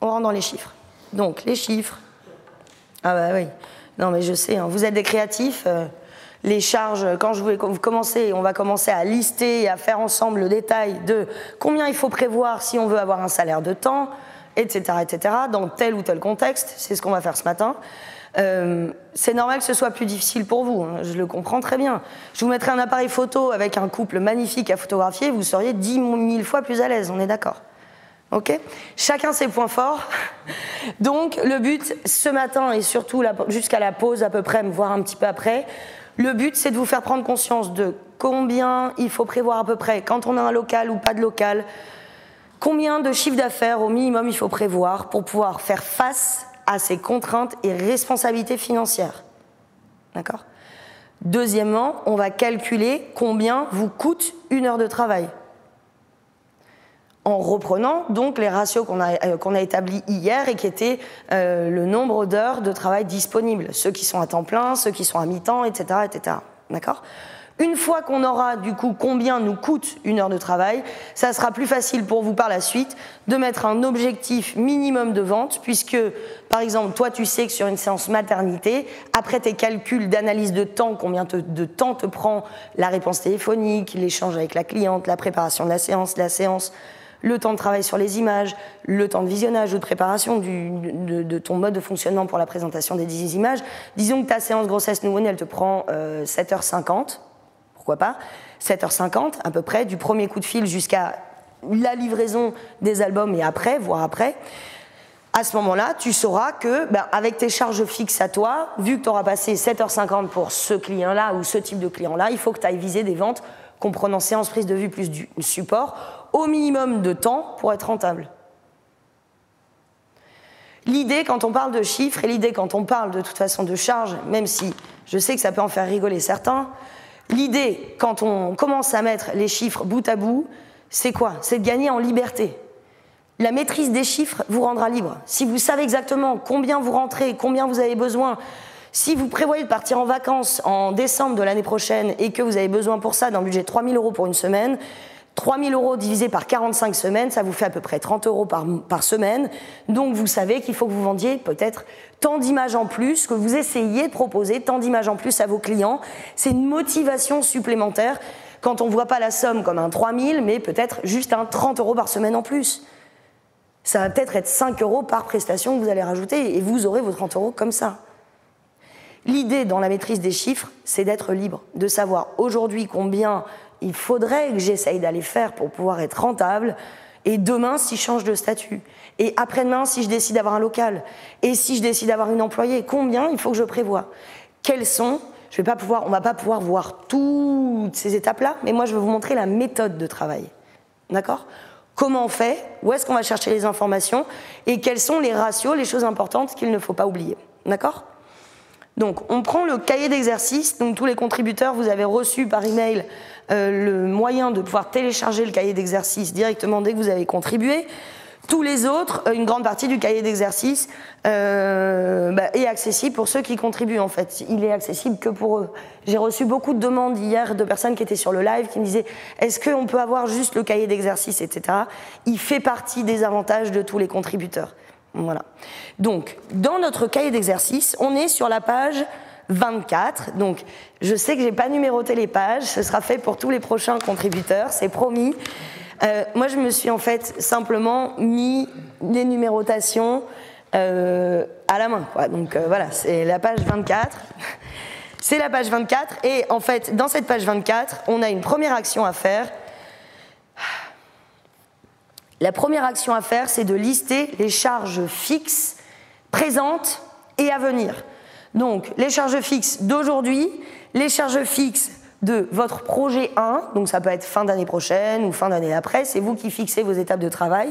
On rentre dans les chiffres. Donc, les chiffres. Ah bah oui. Non, mais je sais, hein, vous êtes des créatifs. Les charges, quand on va commencer à lister et à faire ensemble le détail de combien il faut prévoir si on veut avoir un salaire de temps, etc., dans tel ou tel contexte. C'est ce qu'on va faire ce matin. C'est normal que ce soit plus difficile pour vous, hein, je le comprends très bien. Je vous mettrai un appareil photo avec un couple magnifique à photographier, vous seriez 10 000 fois plus à l'aise, on est d'accord? Ok? Chacun ses points forts. Donc le but ce matin et surtout jusqu'à la pause à peu près, voire un petit peu après, le but c'est de vous faire prendre conscience de combien il faut prévoir à peu près quand on a un local ou pas de local, combien de chiffre d'affaires au minimum il faut prévoir pour pouvoir faire face à ces contraintes et responsabilités financières. D'accord? Deuxièmement, on va calculer combien vous coûte une heure de travail. En reprenant donc les ratios qu'on a établis hier et qui étaient le nombre d'heures de travail disponibles, ceux qui sont à temps plein, ceux qui sont à mi-temps, etc., etc. D'accord ? Une fois qu'on aura du coup combien nous coûte une heure de travail, ça sera plus facile pour vous par la suite de mettre un objectif minimum de vente puisque, par exemple, toi tu sais que sur une séance maternité, après tes calculs d'analyse de temps, combien de temps te prend la réponse téléphonique, l'échange avec la cliente, la préparation de la séance, le temps de travail sur les images, le temps de visionnage ou de préparation de ton mode de fonctionnement pour la présentation des 10 images. Disons que ta séance grossesse nouveau-né, elle te prend 7h50. Pourquoi pas, 7h50 à peu près, du premier coup de fil jusqu'à la livraison des albums et après, voire après. À ce moment-là, tu sauras que, avec tes charges fixes à toi, vu que tu auras passé 7h50 pour ce client-là ou ce type de client-là, il faut que tu ailles viser des ventes comprenant séance prise de vue plus du support, au minimum de temps pour être rentable. L'idée, quand on parle de chiffres, et l'idée, quand on parle de toute façon de charges, même si je sais que ça peut en faire rigoler certains, l'idée, quand on commence à mettre les chiffres bout à bout, c'est quoi? C'est de gagner en liberté. La maîtrise des chiffres vous rendra libre. Si vous savez exactement combien vous rentrez, combien vous avez besoin, si vous prévoyez de partir en vacances en décembre de l'année prochaine et que vous avez besoin pour ça d'un budget de 3 000 € pour une semaine, 3 000 € divisé par 45 semaines, ça vous fait à peu près 30 € par semaine. Donc vous savez qu'il faut que vous vendiez peut-être tant d'images en plus, que vous essayiez de proposer tant d'images en plus à vos clients. C'est une motivation supplémentaire quand on ne voit pas la somme comme un 3 000, mais peut-être juste un 30 € par semaine en plus. Ça va peut-être être 5 € par prestation que vous allez rajouter et vous aurez vos 30 € comme ça. L'idée dans la maîtrise des chiffres, c'est d'être libre, de savoir aujourd'hui combien il faudrait que j'essaye d'aller faire pour pouvoir être rentable, et demain si je change de statut, et après-demain si je décide d'avoir un local, et si je décide d'avoir une employée, combien il faut que je prévoie. Quelles sont, on ne va pas pouvoir voir toutes ces étapes-là, mais moi je vais vous montrer la méthode de travail. D'accord ? Comment on fait, où est-ce qu'on va chercher les informations, et quels sont les ratios, les choses importantes qu'il ne faut pas oublier. D'accord ? Donc, on prend le cahier d'exercice. Donc, tous les contributeurs, vous avez reçu par email le moyen de pouvoir télécharger le cahier d'exercice directement dès que vous avez contribué. Tous les autres, une grande partie du cahier d'exercice est accessible pour ceux qui contribuent en fait. Il est accessible que pour eux. J'ai reçu beaucoup de demandes hier de personnes qui étaient sur le live qui me disaient « Est-ce qu'on peut avoir juste le cahier d'exercice, etc. » Il fait partie des avantages de tous les contributeurs. Voilà. Donc, dans notre cahier d'exercice, on est sur la page 24. Donc, je sais que je n'ai pas numéroté les pages. Ce sera fait pour tous les prochains contributeurs, c'est promis. Moi, je me suis en fait simplement mis les numérotations à la main, quoi. Donc, voilà, c'est la page 24. C'est la page 24. Et en fait, dans cette page 24, on a une première action à faire. La première action à faire, c'est de lister les charges fixes, présentes et à venir. Donc, les charges fixes d'aujourd'hui, les charges fixes de votre projet 1, donc ça peut être fin d'année prochaine ou fin d'année d'après, c'est vous qui fixez vos étapes de travail.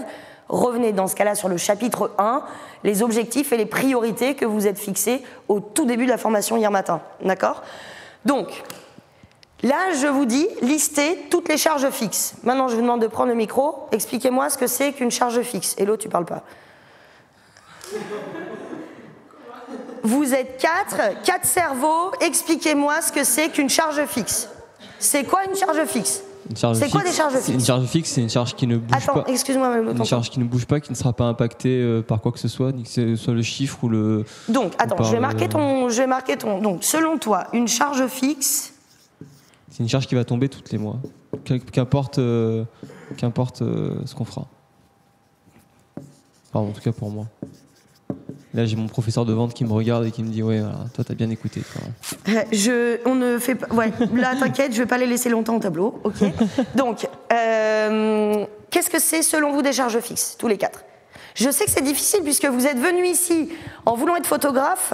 Revenez dans ce cas-là sur le chapitre 1, les objectifs et les priorités que vous êtes fixés au tout début de la formation hier matin. D'accord ? Donc, là, je vous dis, listez toutes les charges fixes. Maintenant, je vous demande de prendre le micro. Expliquez-moi ce que c'est qu'une charge fixe. Hello, tu parles pas. Vous êtes quatre cerveaux. Expliquez-moi ce que c'est qu'une charge fixe. C'est quoi une charge fixe ? C'est quoi des charges fixes? Une charge fixe, c'est une charge qui ne bouge pas. Attends, excuse-moi. Une charge qui ne bouge pas, qui ne sera pas impactée par quoi que ce soit, ni que ce soit le chiffre ou le... Donc, attends, je vais marquer ton... Donc, selon toi, une charge fixe... C'est une charge qui va tomber tous les mois, qu'importe ce qu'on fera. Enfin, en tout cas pour moi. Là, j'ai mon professeur de vente qui me regarde et qui me dit « Ouais, voilà, toi, t'as bien écouté. » On ne fait pas... Ouais, là, t'inquiète, je vais pas les laisser longtemps au tableau, ok. Donc, qu'est-ce que c'est, selon vous, des charges fixes, tous les quatre? Je sais que c'est difficile, puisque vous êtes venus ici en voulant être photographe,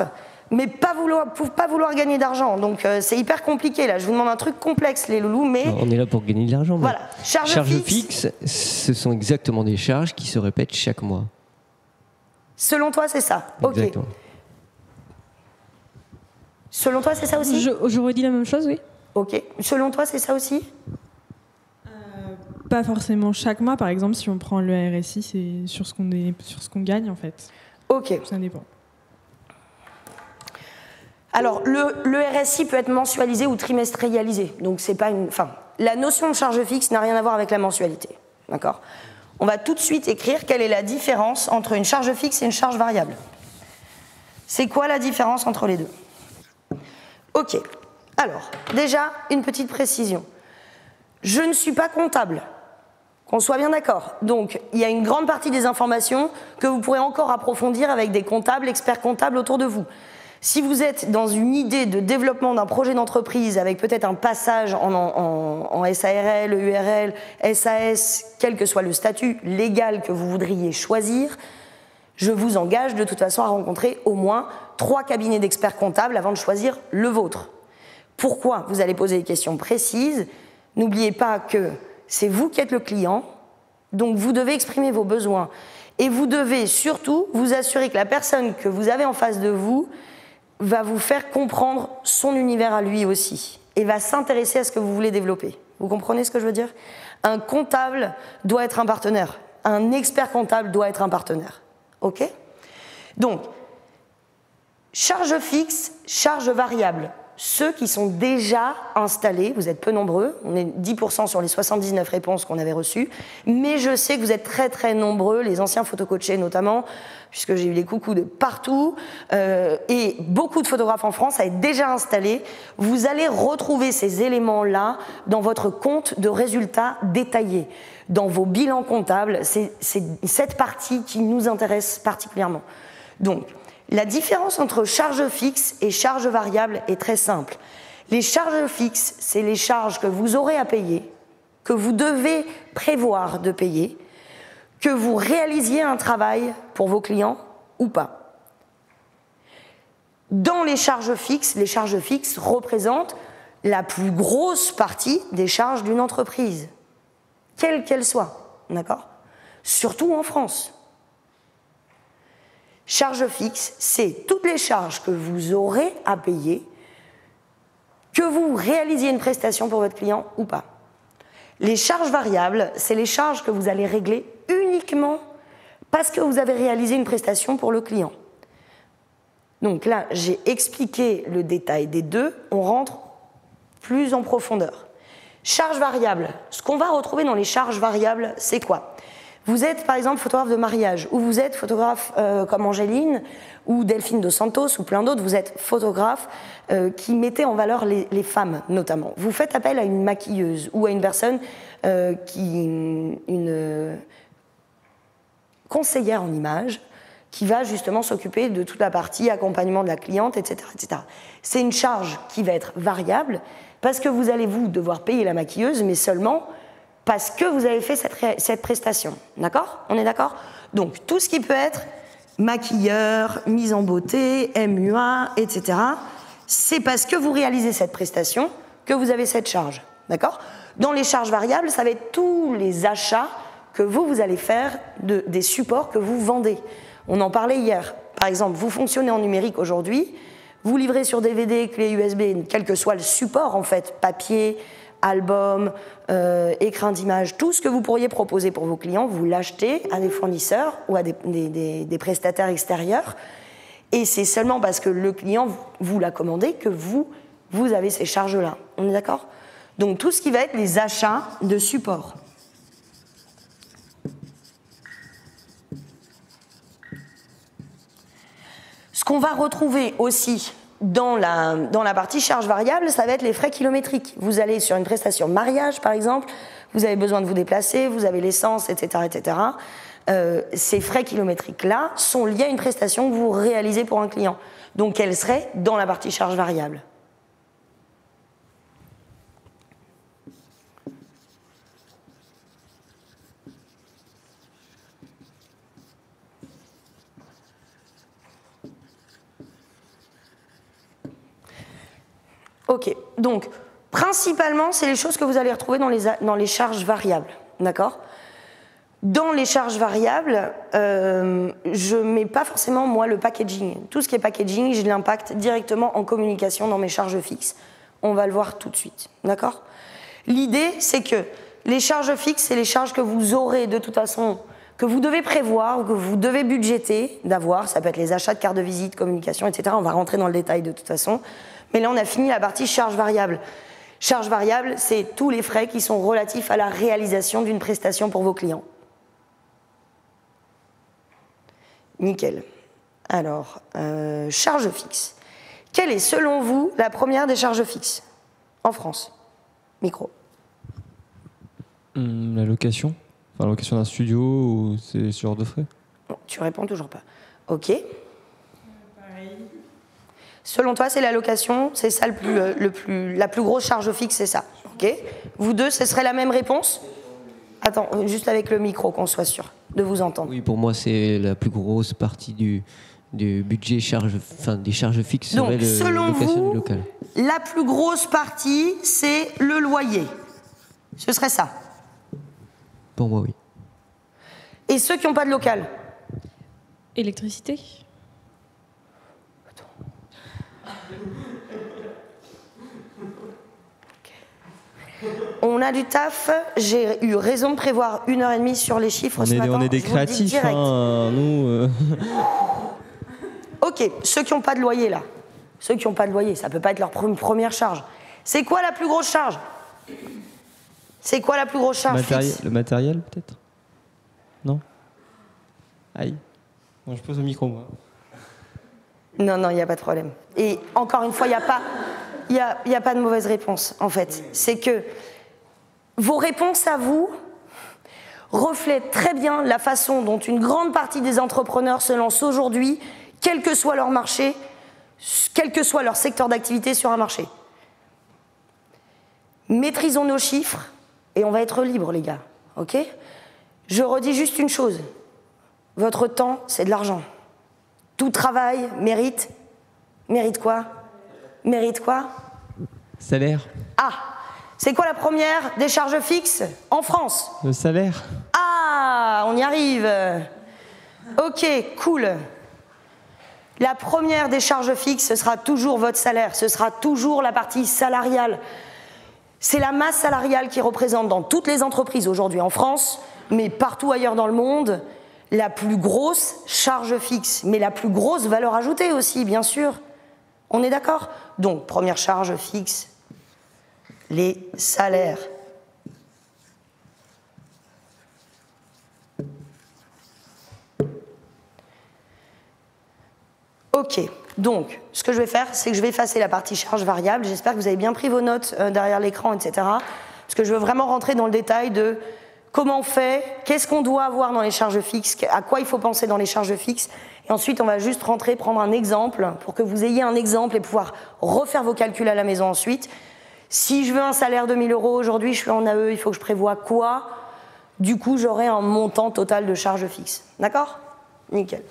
mais pas vouloir gagner d'argent. Donc, c'est hyper compliqué, là. Je vous demande un truc complexe, les loulous, mais... On est là pour gagner de l'argent. Voilà, charges fixes, ce sont exactement des charges qui se répètent chaque mois. Selon toi, c'est ça. Ok. Exactement. Selon toi, c'est ça aussi? Je redis la même chose, oui. Ok. Selon toi, c'est ça aussi? Pas forcément chaque mois. Par exemple, si on prend le RSI, c'est sur ce qu'on gagne, en fait. Ok. Ça dépend. Alors, le RSI peut être mensualisé ou trimestrialisé. Donc, c'est pas une... Enfin, la notion de charge fixe n'a rien à voir avec la mensualité. D'accord? On va tout de suite écrire quelle est la différence entre une charge fixe et une charge variable. C'est quoi la différence entre les deux? Ok. Alors, déjà, une petite précision. Je ne suis pas comptable, qu'on soit bien d'accord. Donc, il y a une grande partie des informations que vous pourrez encore approfondir avec des comptables, experts comptables autour de vous. Si vous êtes dans une idée de développement d'un projet d'entreprise avec peut-être un passage en SARL, URL, SAS, quel que soit le statut légal que vous voudriez choisir, je vous engage de toute façon à rencontrer au moins 3 cabinets d'experts comptables avant de choisir le vôtre. Pourquoi? Vous allez poser des questions précises. N'oubliez pas que c'est vous qui êtes le client, donc vous devez exprimer vos besoins. Et vous devez surtout vous assurer que la personne que vous avez en face de vous va vous faire comprendre son univers à lui aussi et va s'intéresser à ce que vous voulez développer. Vous comprenez ce que je veux dire? Un comptable doit être un partenaire. Un expert comptable doit être un partenaire. Ok? Donc, charge fixe, charge variable. Ceux qui sont déjà installés, vous êtes peu nombreux, on est 10% sur les 79 réponses qu'on avait reçues, mais je sais que vous êtes très très nombreux, les anciens photocoachés notamment, puisque j'ai eu des coucous de partout, et beaucoup de photographes en France à être déjà installés. Vous allez retrouver ces éléments-là dans votre compte de résultats détaillés, dans vos bilans comptables. C'est cette partie qui nous intéresse particulièrement. Donc, la différence entre charge fixe et charge variable est très simple. Les charges fixes, c'est les charges que vous aurez à payer, que vous devez prévoir de payer, que vous réalisiez un travail pour vos clients ou pas. Dans les charges fixes représentent la plus grosse partie des charges d'une entreprise, quelle qu'elle soit, d'accord? Surtout en France. Charge fixe, c'est toutes les charges que vous aurez à payer, que vous réalisiez une prestation pour votre client ou pas. Les charges variables, c'est les charges que vous allez régler uniquement parce que vous avez réalisé une prestation pour le client. Donc là, j'ai expliqué le détail des deux, on rentre plus en profondeur. Charges variables, ce qu'on va retrouver dans les charges variables, c'est quoi? Vous êtes par exemple photographe de mariage, ou vous êtes photographe comme Angéline, ou Delphine Dos Santos, ou plein d'autres, vous êtes photographe qui mettez en valeur les femmes notamment. Vous faites appel à une maquilleuse, ou à une personne une conseillère en images, qui va justement s'occuper de toute la partie accompagnement de la cliente, etc. etc. C'est une charge qui va être variable, parce que vous allez devoir payer la maquilleuse, mais seulement parce que vous avez fait cette prestation. D'accord? On est d'accord? Donc, tout ce qui peut être maquilleur, mise en beauté, MUA, etc., c'est parce que vous réalisez cette prestation que vous avez cette charge. D'accord? Dans les charges variables, ça va être tous les achats que vous allez faire des supports que vous vendez. On en parlait hier. Par exemple, vous fonctionnez en numérique aujourd'hui, vous livrez sur DVD, clé USB, quel que soit le support, en fait, papier, album, écran d'image, tout ce que vous pourriez proposer pour vos clients, vous l'achetez à des fournisseurs ou à des prestataires extérieurs. Et c'est seulement parce que le client vous l'a commandé que vous avez ces charges-là. On est d'accord? Donc tout ce qui va être les achats de support. Ce qu'on va retrouver aussi dans la partie charge variable, ça va être les frais kilométriques. Vous allez sur une prestation mariage, par exemple, vous avez besoin de vous déplacer, vous avez l'essence, etc., etc. Ces frais kilométriques-là sont liés à une prestation que vous réalisez pour un client. Donc, elles seraient dans la partie charge variable. Ok, donc principalement, c'est les choses que vous allez retrouver dans les charges variables, d'accord ? Dans les charges variables, je ne mets pas forcément, moi, le packaging. Tout ce qui est packaging, je l'impacte directement en communication dans mes charges fixes. On va le voir tout de suite, d'accord ? L'idée, c'est que les charges fixes, c'est les charges que vous aurez de toute façon, que vous devez prévoir ou que vous devez budgéter d'avoir. Ça peut être les achats de cartes de visite, communication, etc. On va rentrer dans le détail de toute façon. Mais là, on a fini la partie charge variable. Charge variable, c'est tous les frais qui sont relatifs à la réalisation d'une prestation pour vos clients. Nickel. Alors, charge fixe. Quelle est, selon vous, la première des charges fixes en France ? Micro. La location. Enfin, la location d'un studio ou ce genre de frais. Bon, tu réponds toujours pas. Ok. Selon toi, c'est la location, c'est ça la plus grosse charge fixe, c'est ça. Ok. Vous deux, ce serait la même réponse ? Attends, juste avec le micro, qu'on soit sûr de vous entendre. Oui, pour moi, c'est la plus grosse partie du budget des charges fixes. Donc, selon vous, local. La plus grosse partie, c'est le loyer. Ce serait ça. Pour moi, oui. Et ceux qui n'ont pas de local ? Électricité. On a du taf, j'ai eu raison de prévoir 1h30 sur les chiffres ce matin. On est des créatifs, hein, nous. Ok, ceux qui n'ont pas de loyer là. Ceux qui n'ont pas de loyer, ça ne peut pas être leur première charge. C'est quoi la plus grosse charge ? C'est quoi la plus grosse charge fixe ? Le matériel, peut-être ? Non ? Aïe. Bon, je pose le micro, moi. Non, il n'y a pas de problème. Et encore une fois, il n'y a pas de mauvaise réponse, en fait. C'est que vos réponses à vous reflètent très bien la façon dont une grande partie des entrepreneurs se lancent aujourd'hui, quel que soit leur marché, quel que soit leur secteur d'activité sur un marché. Maîtrisons nos chiffres et on va être libre, les gars. Ok ? Je redis juste une chose. Votre temps, c'est de l'argent. Tout travail mérite. Mérite quoi ? Mérite quoi ? Salaire. Ah ! C'est quoi la première des charges fixes en France ? Le salaire. Ah ! On y arrive. Ok, cool. La première des charges fixes, ce sera toujours votre salaire. Ce sera toujours la partie salariale. C'est la masse salariale qui représente dans toutes les entreprises aujourd'hui en France, mais partout ailleurs dans le monde, la plus grosse charge fixe, mais la plus grosse valeur ajoutée aussi, bien sûr. On est d'accord ? Donc, première charge fixe, les salaires. Ok, donc, ce que je vais faire, c'est que je vais effacer la partie charge variable. J'espère que vous avez bien pris vos notes derrière l'écran, etc. Parce que je veux vraiment rentrer dans le détail de comment on fait, qu'est-ce qu'on doit avoir dans les charges fixes, à quoi il faut penser dans les charges fixes. Et ensuite, on va juste rentrer, prendre un exemple pour que vous ayez un exemple et pouvoir refaire vos calculs à la maison ensuite. Si je veux un salaire de 1 000 € aujourd'hui, je suis en AE, il faut que je prévoie quoi ? Du coup, j'aurai un montant total de charges fixes. D'accord ? Nickel.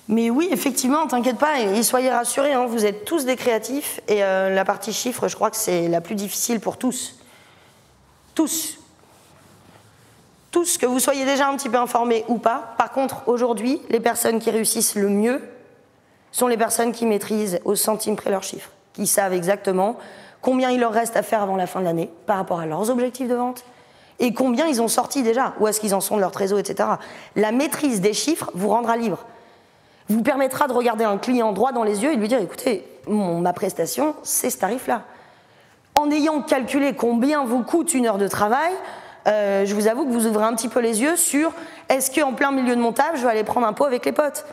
Mais oui, effectivement, t'inquiète pas, et soyez rassurés, hein, vous êtes tous des créatifs, et la partie chiffres, je crois que c'est la plus difficile pour tous. Tous. Tous, que vous soyez déjà un petit peu informés ou pas. Par contre, aujourd'hui, les personnes qui réussissent le mieux sont les personnes qui maîtrisent au centime près leurs chiffres, qui savent exactement combien il leur reste à faire avant la fin de l'année par rapport à leurs objectifs de vente et combien ils ont sorti déjà, où est-ce qu'ils en sont de leur trésor, etc. La maîtrise des chiffres vous rendra libre. Vous permettra de regarder un client droit dans les yeux et de lui dire « Écoutez, ma prestation, c'est ce tarif-là. En ayant calculé combien vous coûte une heure de travail, je vous avoue que vous ouvrez un petit peu les yeux sur est-ce qu'en plein milieu de montage, je vais aller prendre un pot avec les potes?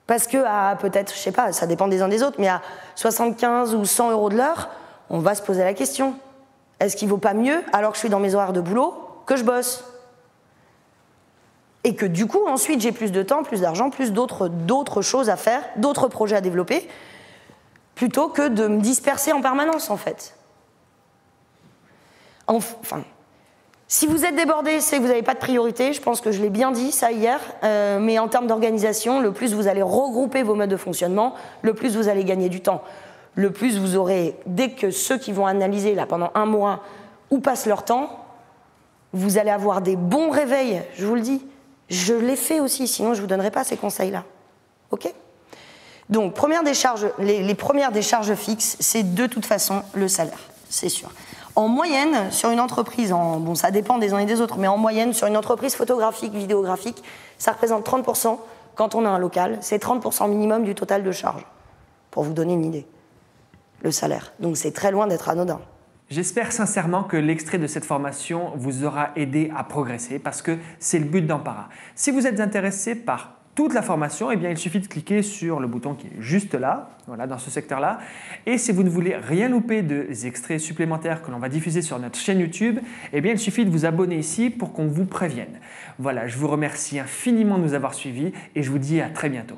Parce que à peut-être, je sais pas, ça dépend des uns des autres, mais à 75 ou 100 euros de l'heure, on va se poser la question. Est-ce qu'il ne vaut pas mieux, alors que je suis dans mes horaires de boulot, que je bosse? Et que du coup, ensuite, j'ai plus de temps, plus d'argent, plus d'autres choses à faire, d'autres projets à développer, plutôt que de me disperser en permanence, en fait. Enfin, si vous êtes débordé, c'est que vous n'avez pas de priorité, je pense que je l'ai bien dit ça hier, mais en termes d'organisation, le plus vous allez regrouper vos modes de fonctionnement, le plus vous allez gagner du temps. Le plus vous aurez, dès que ceux qui vont analyser là pendant un mois où passent leur temps, vous allez avoir des bons réveils, je vous le dis. Je l'ai fait aussi, sinon je ne vous donnerai pas ces conseils-là. OK ? Donc, les premières décharges fixes, c'est de toute façon le salaire, c'est sûr. En moyenne, sur une entreprise, bon, ça dépend des uns et des autres, mais en moyenne, sur une entreprise photographique, vidéographique, ça représente 30% quand on a un local. C'est 30% minimum du total de charge, pour vous donner une idée, le salaire. Donc, c'est très loin d'être anodin. J'espère sincèrement que l'extrait de cette formation vous aura aidé à progresser parce que c'est le but d'Ampara. Si vous êtes intéressé par toute la formation, eh bien, il suffit de cliquer sur le bouton qui est juste là, voilà, dans ce secteur-là. Et si vous ne voulez rien louper des extraits supplémentaires que l'on va diffuser sur notre chaîne YouTube, eh bien, il suffit de vous abonner ici pour qu'on vous prévienne. Voilà, je vous remercie infiniment de nous avoir suivis et je vous dis à très bientôt.